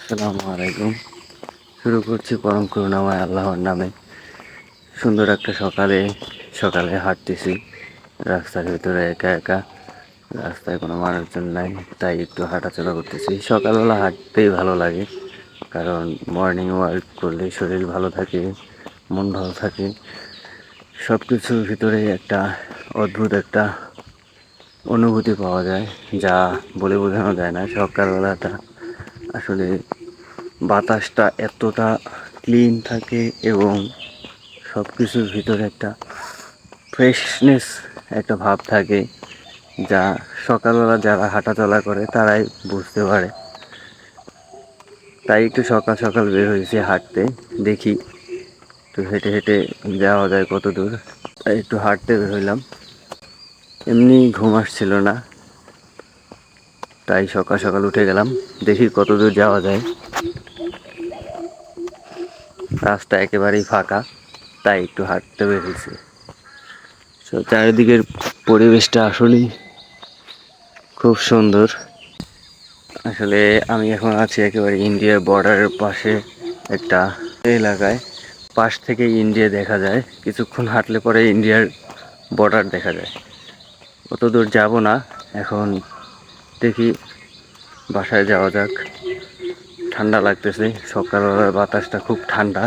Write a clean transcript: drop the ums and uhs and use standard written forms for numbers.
আসসালামু আলাইকুম। শুরু করছি পরম করুণাময় আল্লাহর নামে। সুন্দর একটা সকালে সকালে হাঁটতেছি রাস্তার ভিতরে একা একা। রাস্তায় কোনো মানুষজন নাই, তাই একটু হাঁটাচলা করতেছি। সকালবেলা হাঁটতেই ভালো লাগে, কারণ মর্নিং ওয়াক করলে শরীর ভালো থাকে, মন ভালো থাকে। সব কিছুর ভিতরে একটা অদ্ভুত একটা অনুভূতি পাওয়া যায়, যা বলে বোঝানো যায় না। সকালবেলাটা আসলে বাতাসটা এতটা ক্লিন থাকে এবং সব কিছুর ভিতরে একটা ফ্রেশনেস একটা ভাব থাকে, যা সকালবেলা যারা হাঁটাচলা করে তারাই বুঝতে পারে। তাই একটু সকাল সকাল বের হয়েছে হাঁটতে, দেখি একটু হেঁটে হেঁটে যাওয়া যায় কত দূর। তাই একটু হাঁটতে বের হইলাম। এমনি ঘুম আসছিল না, তাই সকাল সকাল উঠে গেলাম, দেখি কত দূর যাওয়া যায়। রাস্তা একেবারেই ফাঁকা, তাই একটু হাঁটতে বের হয়েছি। চারিদিকের পরিবেশটা আসলেই খুব সুন্দর। আসলে আমি এখন আছি একেবারে ইন্ডিয়ার বর্ডারের পাশে একটা এলাকায়। পাশ থেকে ইন্ডিয়া দেখা যায়, কিছুক্ষণ হাঁটলে পরে ইন্ডিয়ার বর্ডার দেখা যায়। অত দূর যাব না এখন, দেখি বাসায় যাওয়া যাক। ঠান্ডা লাগতেছে, সকালবেলার বাতাসটা খুব ঠান্ডা।